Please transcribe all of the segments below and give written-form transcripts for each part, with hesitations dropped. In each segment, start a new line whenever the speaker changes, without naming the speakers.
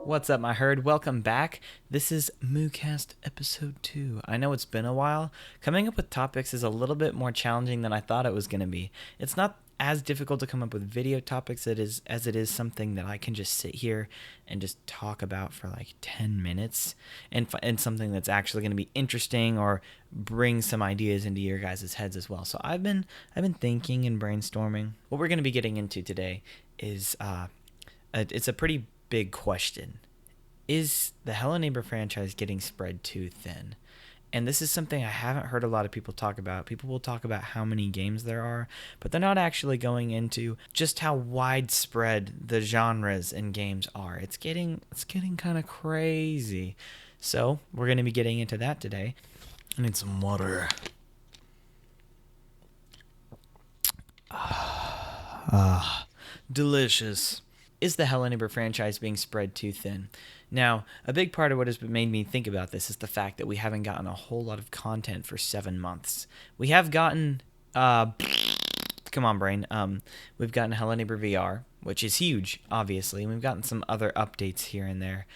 What's up, my herd? Welcome back. This is Moo Cast episode 2. I know it's been a while. Coming up with topics is a little bit more challenging than I thought it was going to be. It's not as difficult to come up with video topics as it is something that I can just sit here and just talk about for like 10 minutes and something that's actually going to be interesting or bring some ideas into your guys' heads as well. So I've been thinking and brainstorming. What we're going to be getting into today is it's a pretty big question. Is the Hello Neighbor franchise getting spread too thin? And this is something I haven't heard a lot of people talk about. People will talk about how many games there are, but they're not actually going into just how widespread the genres in games are. It's getting kind of crazy. So we're going to be getting into that today. I need some water. Delicious. Is the Hello Neighbor franchise being spread too thin? Now, a big part of what has made me think about this is the fact that we haven't gotten a whole lot of content for 7 months. We have gotten, come on brain, we've gotten Hello Neighbor VR, which is huge, obviously, and we've gotten some other updates here and there.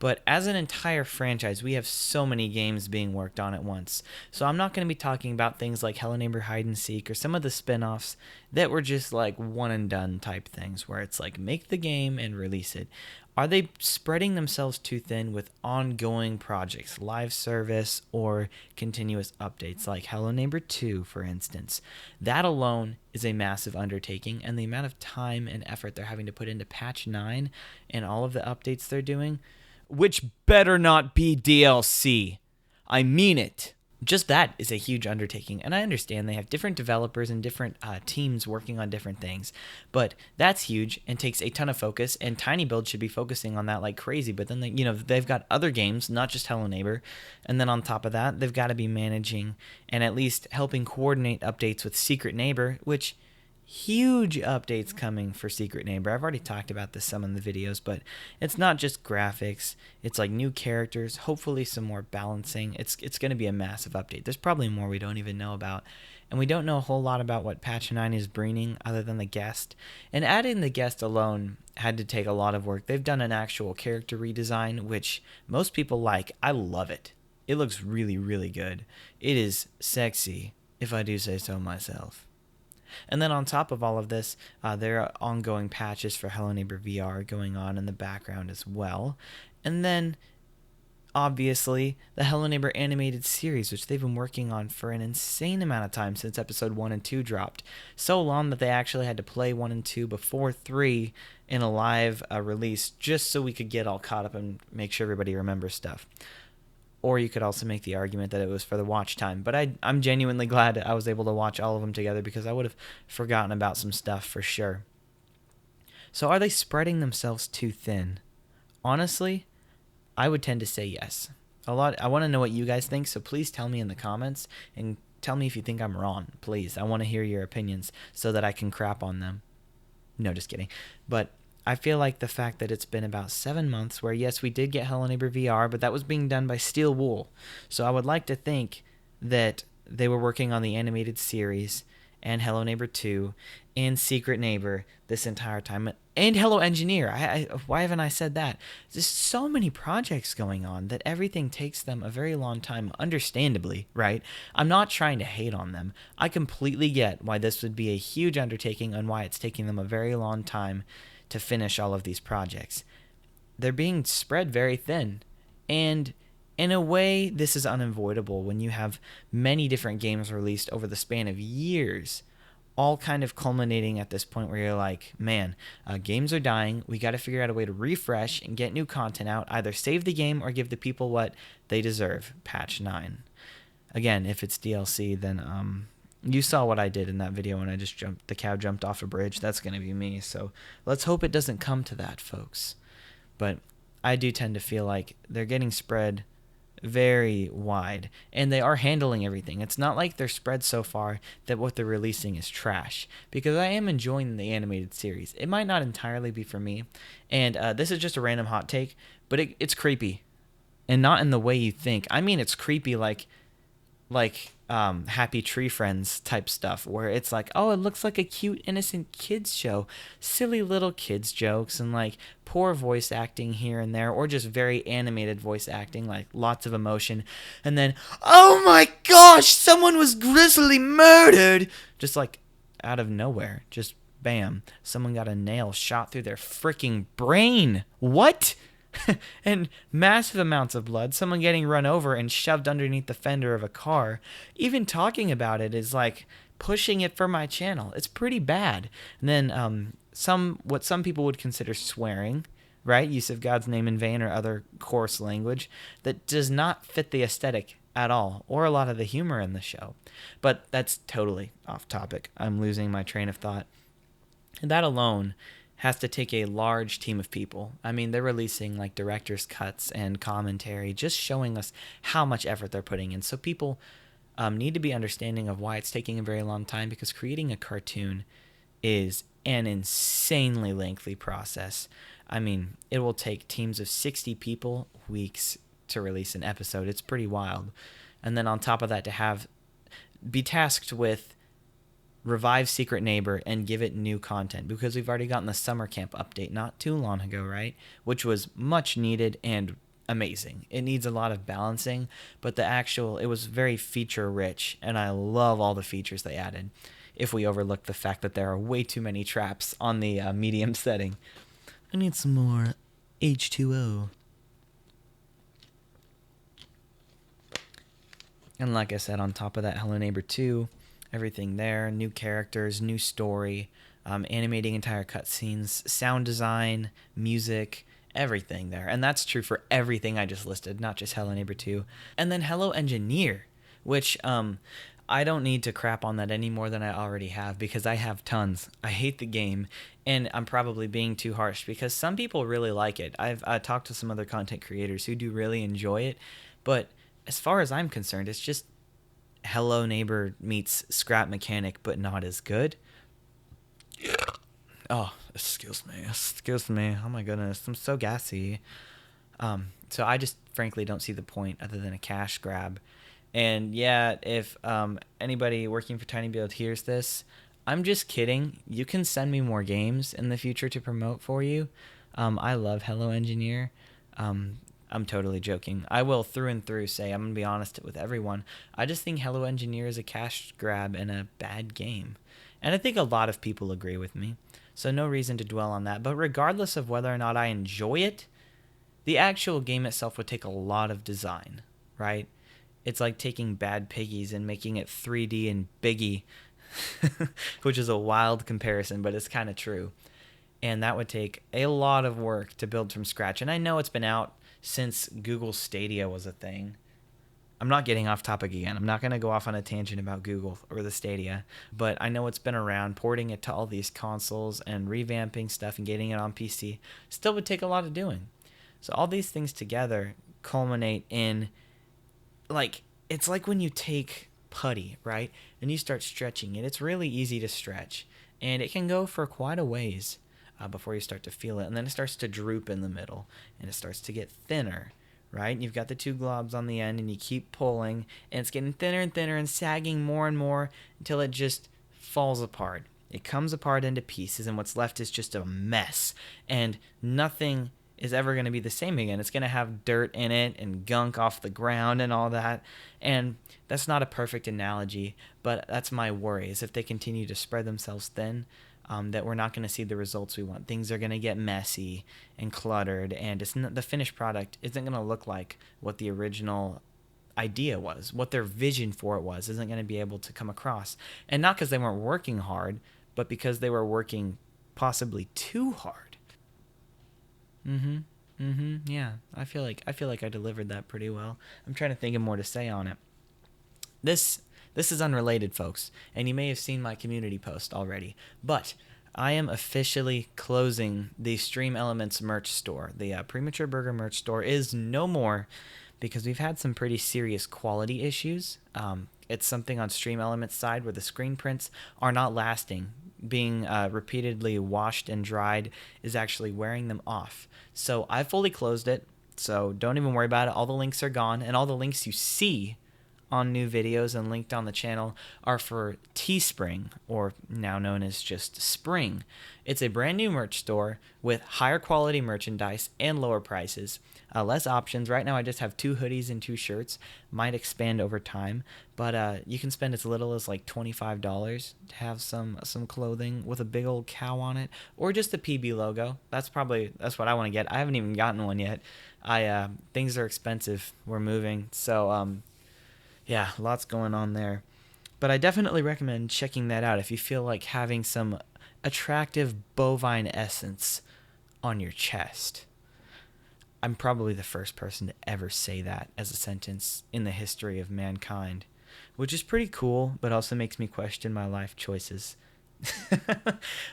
But as an entire franchise, we have so many games being worked on at once. So I'm not going to be talking about things like Hello Neighbor Hide and Seek or some of the spin-offs that were just like one and done type things where it's like make the game and release it. Are they spreading themselves too thin with ongoing projects, live service, or continuous updates like Hello Neighbor 2, for instance? That alone is a massive undertaking, and the amount of time and effort they're having to put into patch 9 and all of the updates they're doing, which better not be DLC. I mean it. Just that is a huge undertaking, and I understand they have different developers and different teams working on different things, but that's huge and takes a ton of focus, and Tiny Build should be focusing on that like crazy, but then they've got other games, not just Hello Neighbor, and then on top of that, they've got to be managing and at least helping coordinate updates with Secret Neighbor, which huge updates coming for Secret Neighbor. I've already talked about this some in the videos, but it's not just graphics. It's like new characters, hopefully some more balancing. It's going to be a massive update. There's probably more we don't even know about. And we don't know a whole lot about what patch 9 is bringing other than the guest. And adding the guest alone had to take a lot of work. They've done an actual character redesign, which most people like. I love it. It looks really, really good. It is sexy, if I do say so myself. And then on top of all of this, there are ongoing patches for Hello Neighbor VR going on in the background as well. And then, obviously, the Hello Neighbor animated series, which they've been working on for an insane amount of time since episode 1 and 2 dropped. So long that they actually had to play 1 and 2 before 3 in a live release just so we could get all caught up and make sure everybody remembers stuff. Or you could also make the argument that it was for the watch time. But I'm genuinely glad I was able to watch all of them together because I would have forgotten about some stuff for sure. So are they spreading themselves too thin? Honestly, I would tend to say yes. I want to know what you guys think, so please tell me in the comments and tell me if you think I'm wrong. Please, I want to hear your opinions so that I can crap on them. No, just kidding. But I feel like the fact that it's been about 7 months where, yes, we did get Hello Neighbor VR, but that was being done by Steel Wool. So I would like to think that they were working on the animated series and Hello Neighbor 2 and Secret Neighbor this entire time. And Hello Engineer. Why haven't I said that? There's so many projects going on that everything takes them a very long time, understandably, right? I'm not trying to hate on them. I completely get why this would be a huge undertaking and why it's taking them a very long time to finish all of these projects. They're being spread very thin. And in a way, this is unavoidable when you have many different games released over the span of years, all kind of culminating at this point where you're like, man, games are dying. We got to figure out a way to refresh and get new content out, either save the game or give the people what they deserve. Patch 9. Again, if it's DLC, then you saw what I did in that video when the cow jumped off a bridge. That's going to be me. So let's hope it doesn't come to that, folks. But I do tend to feel like they're getting spread very wide, and they are handling everything. It's not like they're spread so far that what they're releasing is trash, because I am enjoying the animated series. It might not entirely be for me, and this is just a random hot take, but it's creepy, and not in the way you think. I mean, it's creepy like Happy Tree Friends type stuff, where it's like, oh, it looks like a cute, innocent kids show, silly little kids jokes, and like poor voice acting here and there, or just very animated voice acting, like lots of emotion, and then, oh my gosh, someone was grisly murdered, just like out of nowhere, just bam, someone got a nail shot through their freaking brain. What? And massive amounts of blood, someone getting run over and shoved underneath the fender of a car. Even talking about it is like pushing it for my channel. It's pretty bad. And then what some people would consider swearing, right? Use of God's name in vain or other coarse language that does not fit the aesthetic at all, or a lot of the humor in the show. But that's totally off topic. I'm losing my train of thought. And that alone has to take a large team of people. I mean, they're releasing like director's cuts and commentary, just showing us how much effort they're putting in. So people need to be understanding of why it's taking a very long time, because creating a cartoon is an insanely lengthy process. I mean, it will take teams of 60 people weeks to release an episode. It's pretty wild. And then on top of that, to be tasked with revive Secret Neighbor and give it new content, because we've already gotten the summer camp update not too long ago, right? Which was much needed and amazing. It needs a lot of balancing, but it was very feature rich, and I love all the features they added. If we overlook the fact that there are way too many traps on the medium setting. I need some more H2O. And like I said, on top of that, Hello Neighbor 2, everything there, new characters, new story, animating entire cutscenes, sound design, music, everything there. And that's true for everything I just listed, not just Hello Neighbor 2. And then Hello Engineer, which I don't need to crap on that any more than I already have, because I have tons. I hate the game, and I'm probably being too harsh, because some people really like it. I've talked to some other content creators who do really enjoy it, but as far as I'm concerned, it's just Hello Neighbor meets Scrap Mechanic, but not as good. Oh, excuse me. Oh my goodness, I'm so gassy. So I just frankly don't see the point other than a cash grab. And yeah, if anybody working for Tiny Build hears this, I'm just kidding. You can send me more games in the future to promote for you. I love Hello Engineer. I'm totally joking. I will through and through say, I'm going to be honest with everyone, I just think Hello Engineer is a cash grab and a bad game. And I think a lot of people agree with me. So no reason to dwell on that. But regardless of whether or not I enjoy it, the actual game itself would take a lot of design, right? It's like taking Bad Piggies and making it 3D and Biggie, which is a wild comparison, but it's kind of true. And that would take a lot of work to build from scratch. And I know it's been out since Google Stadia was a thing. I'm not getting off topic again. I'm not going to go off on a tangent about Google or the Stadia, but I know it's been around. Porting it to all these consoles and revamping stuff and getting it on PC still would take a lot of doing. So all these things together culminate in, like, it's like when you take putty, right? And you start stretching it. It's really easy to stretch, and it can go for quite a ways before you start to feel it. And then it starts to droop in the middle, and it starts to get thinner, right? And you've got the two globs on the end, and you keep pulling, and it's getting thinner and thinner and sagging more and more until it just falls apart. It comes apart into pieces, and what's left is just a mess, and nothing is ever going to be the same again. It's going to have dirt in it and gunk off the ground and all that. And that's not a perfect analogy, but that's my worry, is if they continue to spread themselves thin, that we're not going to see the results we want. Things are going to get messy and cluttered, and the finished product isn't going to look like what the original idea was, what their vision for it was, isn't going to be able to come across. And not because they weren't working hard, but because they were working possibly too hard. Yeah. I feel like I delivered that pretty well. I'm trying to think of more to say on it. This is unrelated, folks, and you may have seen my community post already, but I am officially closing the Stream Elements merch store. The Premature Burger merch store is no more, because we've had some pretty serious quality issues. It's something on Stream Elements' side where the screen prints are not lasting. Being repeatedly washed and dried is actually wearing them off. So I fully closed it, so don't even worry about it. All the links are gone, and all the links you see on new videos and linked on the channel are for Teespring, or now known as just Spring. It's a brand new merch store with higher quality merchandise and lower prices. Less options. Right now I just have 2 hoodies and 2 shirts. Might expand over time, but you can spend as little as like $25 to have some clothing with a big old cow on it, or just the PB logo. That's what I want to get. I haven't even gotten one yet. Things are expensive. We're moving, so yeah, lots going on there. But I definitely recommend checking that out if you feel like having some attractive bovine essence on your chest. I'm probably the first person to ever say that as a sentence in the history of mankind, which is pretty cool, but also makes me question my life choices.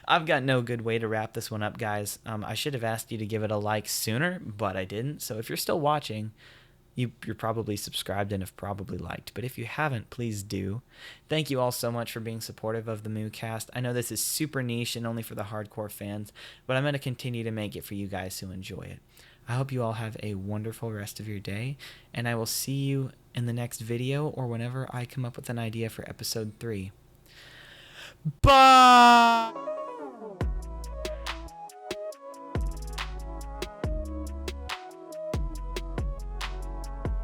I've got no good way to wrap this one up, guys. I should have asked you to give it a like sooner, but I didn't. So if you're still watching, you're probably subscribed and have probably liked. But if you haven't, please do. Thank you all so much for being supportive of the Moo Cast. I know this is super niche and only for the hardcore fans, but I'm going to continue to make it for you guys who enjoy it. I hope you all have a wonderful rest of your day, and I will see you in the next video or whenever I come up with an idea for episode 3. Bye!